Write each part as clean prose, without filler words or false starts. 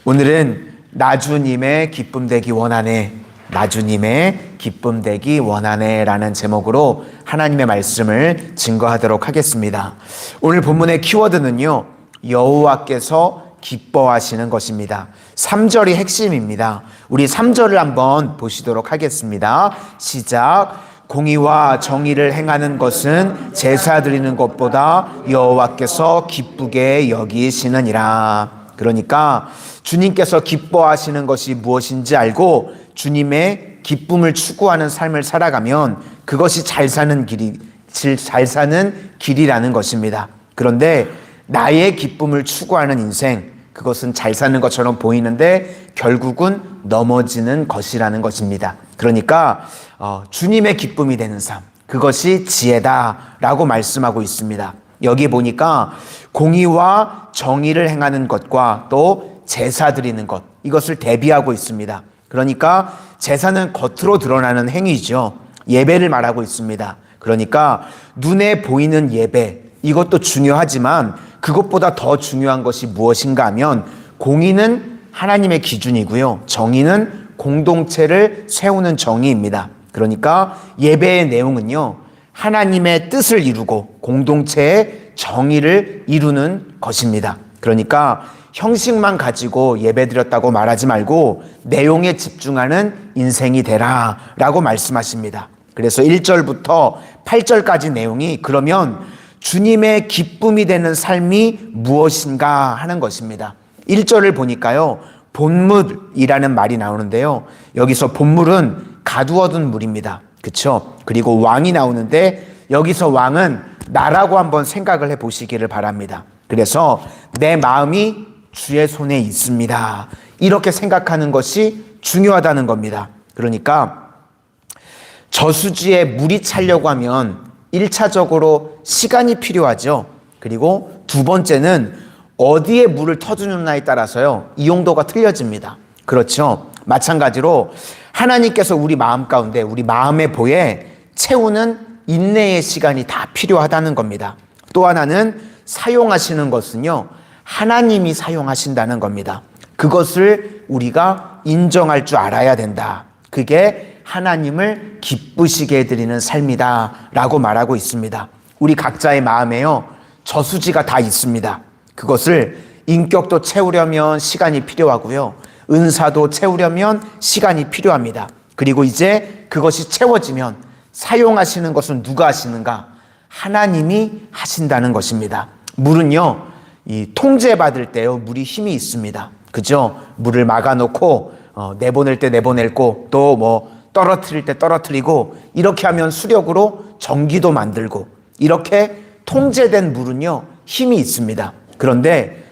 오늘은 나주님의 기쁨 되기 원하네, 나주님의 기쁨 되기 원하네 라는 제목으로 하나님의 말씀을 증거하도록 하겠습니다. 오늘 본문의 키워드는요, 여호와께서 기뻐하시는 것입니다. 3절이 핵심입니다. 우리 3절을 한번 보시도록 하겠습니다. 시작. 공의와 정의를 행하는 것은 제사 드리는 것보다 여호와께서 기쁘게 여기시느니라. 그러니까 주님께서 기뻐하시는 것이 무엇인지 알고 주님의 기쁨을 추구하는 삶을 살아가면 그것이 잘 사는 길이라는 것입니다. 그런데 나의 기쁨을 추구하는 인생, 그것은 잘 사는 것처럼 보이는데 결국은 넘어지는 것이라는 것입니다. 그러니까 주님의 기쁨이 되는 삶, 그것이 지혜다라고 말씀하고 있습니다. 여기 보니까 공의와 정의를 행하는 것과 또 제사 드리는 것, 이것을 대비하고 있습니다. 그러니까 제사는 겉으로 드러나는 행위죠. 예배를 말하고 있습니다. 그러니까 눈에 보이는 예배, 이것도 중요하지만 그것보다 더 중요한 것이 무엇인가 하면 공의는 하나님의 기준이고요, 정의는 공동체를 세우는 정의입니다. 그러니까 예배의 내용은요, 하나님의 뜻을 이루고 공동체의 정의를 이루는 것입니다. 그러니까 형식만 가지고 예배드렸다고 말하지 말고 내용에 집중하는 인생이 되라 라고 말씀하십니다. 그래서 1절부터 8절까지 내용이 그러면 주님의 기쁨이 되는 삶이 무엇인가 하는 것입니다. 1절을 보니까요, 본물이라는 말이 나오는데요, 여기서 본물은 가두어둔 물입니다. 그렇죠? 그리고 왕이 나오는데 여기서 왕은 나라고 한번 생각을 해보시기를 바랍니다. 그래서 내 마음이 주의 손에 있습니다, 이렇게 생각하는 것이 중요하다는 겁니다. 그러니까 저수지에 물이 차려고 하면 1차적으로 시간이 필요하죠. 그리고 두 번째는 어디에 물을 터주느냐에 따라서요, 이용도가 틀려집니다. 그렇죠? 마찬가지로 하나님께서 우리 마음 가운데, 우리 마음의 보에 채우는 인내의 시간이 다 필요하다는 겁니다. 또 하나는 사용하시는 것은요, 하나님이 사용하신다는 겁니다. 그것을 우리가 인정할 줄 알아야 된다. 그게 하나님을 기쁘시게 해드리는 삶이다 라고 말하고 있습니다. 우리 각자의 마음에요, 저수지가 다 있습니다. 그것을 인격도 채우려면 시간이 필요하고요, 은사도 채우려면 시간이 필요합니다. 그리고 이제 그것이 채워지면 사용하시는 것은 누가 하시는가? 하나님이 하신다는 것입니다. 물은요, 이 통제받을 때요, 물이 힘이 있습니다. 그죠? 물을 막아놓고 내보낼 때 내보낼고 또 떨어뜨릴 때 떨어뜨리고, 이렇게 하면 수력으로 전기도 만들고, 이렇게 통제된 물은요, 힘이 있습니다. 그런데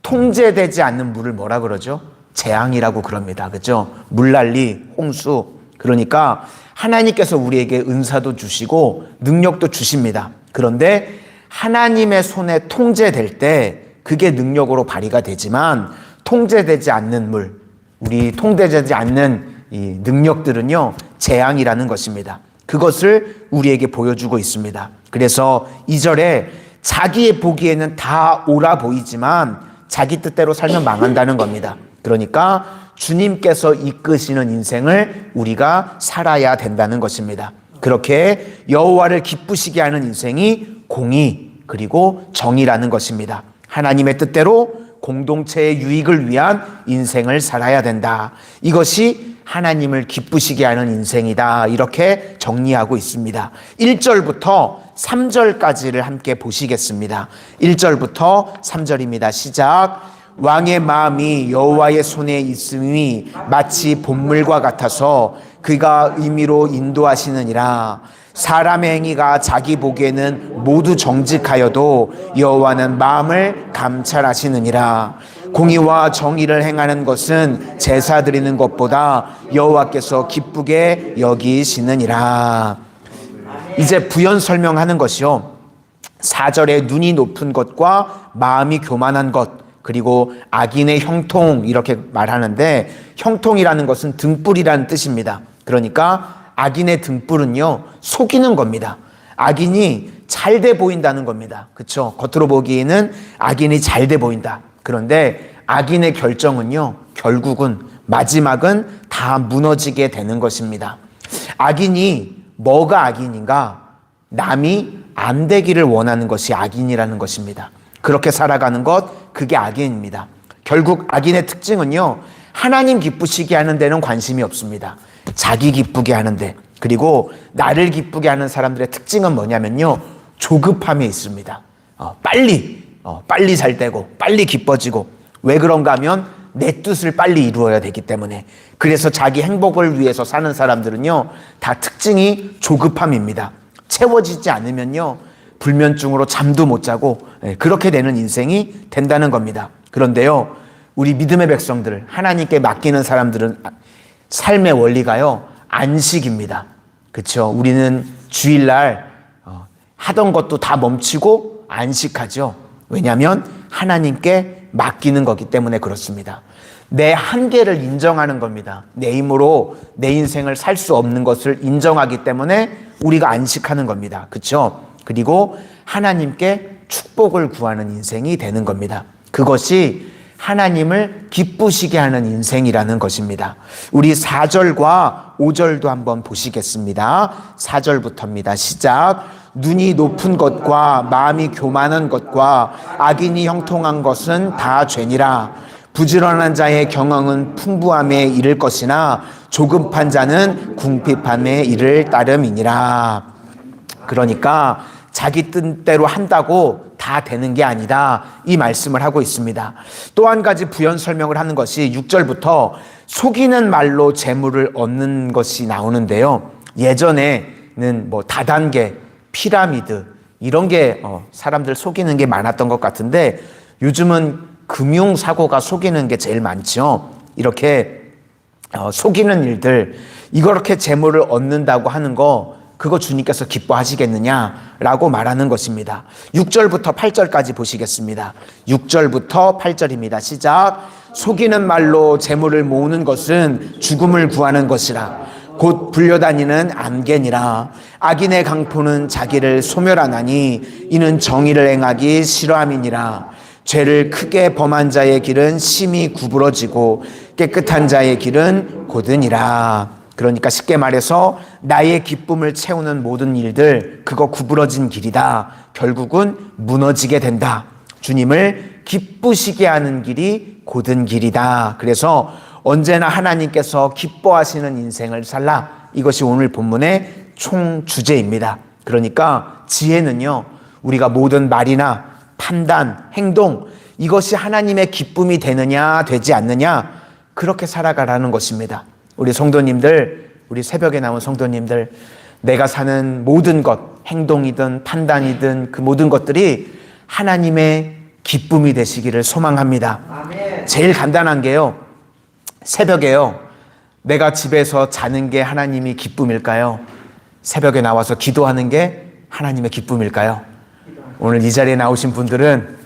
통제되지 않는 물을 뭐라 그러죠? 재앙이라고 그럽니다. 그죠? 물난리, 홍수. 그러니까 하나님께서 우리에게 은사도 주시고 능력도 주십니다. 그런데 하나님의 손에 통제될 때 그게 능력으로 발휘가 되지만, 통제되지 않는 물, 우리 통제되지 않는 이 능력들은요, 재앙이라는 것입니다. 그것을 우리에게 보여주고 있습니다. 그래서 2절에 자기의 보기에는 다 옳아 보이지만 자기 뜻대로 살면 망한다는 겁니다. 그러니까 주님께서 이끄시는 인생을 우리가 살아야 된다는 것입니다. 그렇게 여호와를 기쁘시게 하는 인생이 공의 그리고 정의라는 것입니다. 하나님의 뜻대로 공동체의 유익을 위한 인생을 살아야 된다. 이것이 하나님을 기쁘시게 하는 인생이다. 이렇게 정리하고 있습니다. 1절부터 3절까지를 함께 보시겠습니다. 1절부터 3절입니다. 시작. 왕의 마음이 여호와의 손에 있음이 마치 본물과 같아서 그가 의미로 인도하시느니라. 사람의 행위가 자기 보기에는 모두 정직하여도 여호와는 마음을 감찰하시느니라. 공의와 정의를 행하는 것은 제사 드리는 것보다 여호와께서 기쁘게 여기시느니라. 이제 부연 설명하는 것이요, 4절에 눈이 높은 것과 마음이 교만한 것, 그리고 악인의 형통, 이렇게 말하는데 형통이라는 것은 등불이라는 뜻입니다. 그러니까 악인의 등불은요, 속이는 겁니다. 악인이 잘 돼 보인다는 겁니다. 그렇죠? 겉으로 보기에는 악인이 잘 돼 보인다. 그런데 악인의 결정은요, 결국은 마지막은 다 무너지게 되는 것입니다. 악인이 뭐가 악인인가? 남이 안 되기를 원하는 것이 악인이라는 것입니다. 그렇게 살아가는 것, 그게 악인입니다. 결국 악인의 특징은요, 하나님 기쁘시게 하는 데는 관심이 없습니다. 자기 기쁘게 하는데, 그리고 나를 기쁘게 하는 사람들의 특징은 뭐냐면요, 조급함에 있습니다. 빨리 잘 되고 빨리 기뻐지고, 왜 그런가 하면 내 뜻을 빨리 이루어야 되기 때문에. 그래서 자기 행복을 위해서 사는 사람들은요, 다 특징이 조급함입니다. 채워지지 않으면요, 불면증으로 잠도 못 자고 그렇게 되는 인생이 된다는 겁니다. 그런데요, 우리 믿음의 백성들, 하나님께 맡기는 사람들은 삶의 원리가요, 안식입니다. 그렇죠? 우리는 주일날 하던 것도 다 멈추고 안식하죠. 왜냐하면 하나님께 맡기는 거기 때문에 그렇습니다. 내 한계를 인정하는 겁니다. 내 힘으로 내 인생을 살 수 없는 것을 인정하기 때문에 우리가 안식하는 겁니다. 그렇죠? 그리고 하나님께 축복을 구하는 인생이 되는 겁니다. 그것이 하나님을 기쁘시게 하는 인생이라는 것입니다. 우리 4절과 5절도 한번 보시겠습니다. 4절부터입니다. 시작. 눈이 높은 것과 마음이 교만한 것과 악인이 형통한 것은 다 죄니라. 부지런한 자의 경영은 풍부함에 이를 것이나 조급한 자는 궁핍함에 이를 따름이니라. 그러니까 자기 뜻대로 한다고 다 되는 게 아니다, 이 말씀을 하고 있습니다. 또 한 가지 부연 설명을 하는 것이 6절부터 속이는 말로 재물을 얻는 것이 나오는데요, 예전에는 다단계, 피라미드 이런 게 사람들 속이는 게 많았던 것 같은데, 요즘은 금융사고가 속이는 게 제일 많죠. 이렇게 속이는 일들, 이렇게 재물을 얻는다고 하는 거, 그거 주님께서 기뻐하시겠느냐라고 말하는 것입니다. 6절부터 8절까지 보시겠습니다. 6절부터 8절입니다. 시작. 속이는 말로 재물을 모으는 것은 죽음을 구하는 것이라. 곧 불려다니는 안개니라. 악인의 강포는 자기를 소멸하나니 이는 정의를 행하기 싫어함이니라. 죄를 크게 범한 자의 길은 심히 구부러지고 깨끗한 자의 길은 곧으니라. 그러니까 쉽게 말해서 나의 기쁨을 채우는 모든 일들, 그거 구부러진 길이다. 결국은 무너지게 된다. 주님을 기쁘시게 하는 길이 곧은 길이다. 그래서 언제나 하나님께서 기뻐하시는 인생을 살라. 이것이 오늘 본문의 총 주제입니다. 그러니까 지혜는요, 우리가 모든 말이나 판단, 행동, 이것이 하나님의 기쁨이 되느냐 되지 않느냐, 그렇게 살아가라는 것입니다. 우리 성도님들, 우리 새벽에 나온 성도님들, 내가 사는 모든 것, 행동이든 판단이든 그 모든 것들이 하나님의 기쁨이 되시기를 소망합니다. 아멘. 제일 간단한 게요, 새벽에요, 내가 집에서 자는 게 하나님이 기쁨일까요? 새벽에 나와서 기도하는 게 하나님의 기쁨일까요? 오늘 이 자리에 나오신 분들은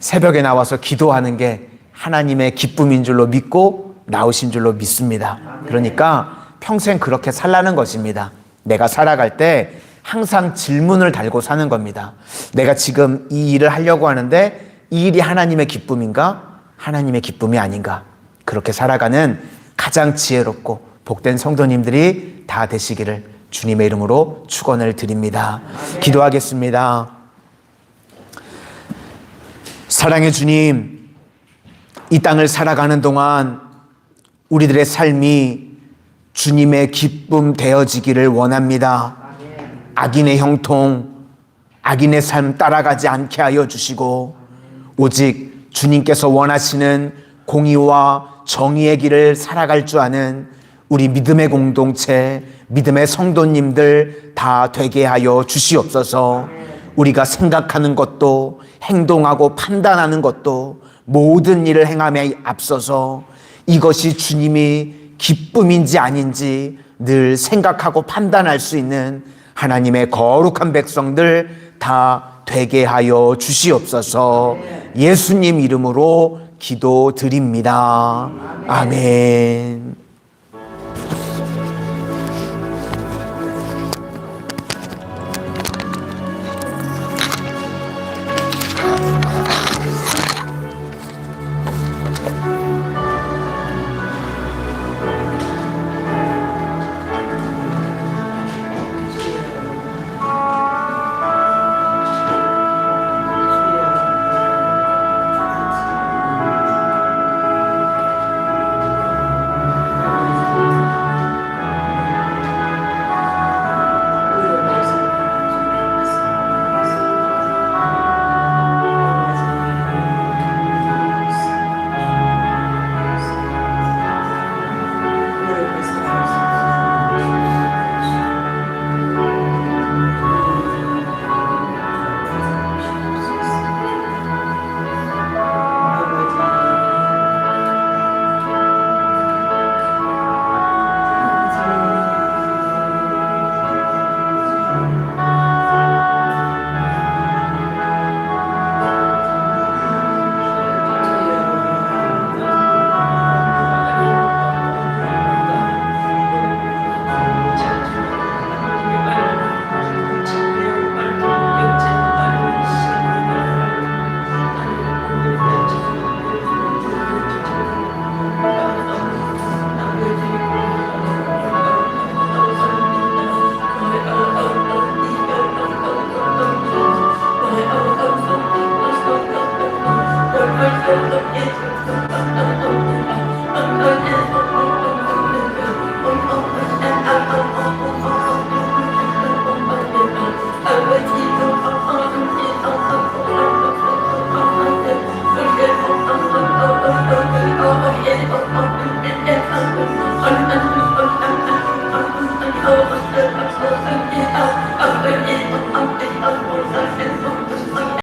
새벽에 나와서 기도하는 게 하나님의 기쁨인 줄로 믿고 나오신 줄로 믿습니다. 그러니까 평생 그렇게 살라는 것입니다. 내가 살아갈 때 항상 질문을 달고 사는 겁니다. 내가 지금 이 일을 하려고 하는데 이 일이 하나님의 기쁨인가? 하나님의 기쁨이 아닌가? 그렇게 살아가는 가장 지혜롭고 복된 성도님들이 다 되시기를 주님의 이름으로 축원을 드립니다. 기도하겠습니다. 사랑의 주님, 이 땅을 살아가는 동안 우리들의 삶이 주님의 기쁨 되어지기를 원합니다. 악인의 형통, 악인의 삶 따라가지 않게 하여 주시고, 오직 주님께서 원하시는 공의와 정의의 길을 살아갈 줄 아는 우리 믿음의 공동체, 믿음의 성도님들 다 되게 하여 주시옵소서. 우리가 생각하는 것도, 행동하고 판단하는 것도, 모든 일을 행함에 앞서서 이것이 주님이 기쁨인지 아닌지 늘 생각하고 판단할 수 있는 하나님의 거룩한 백성들 다 되게 하여 주시옵소서. 예수님 이름으로 기도드립니다. 아멘.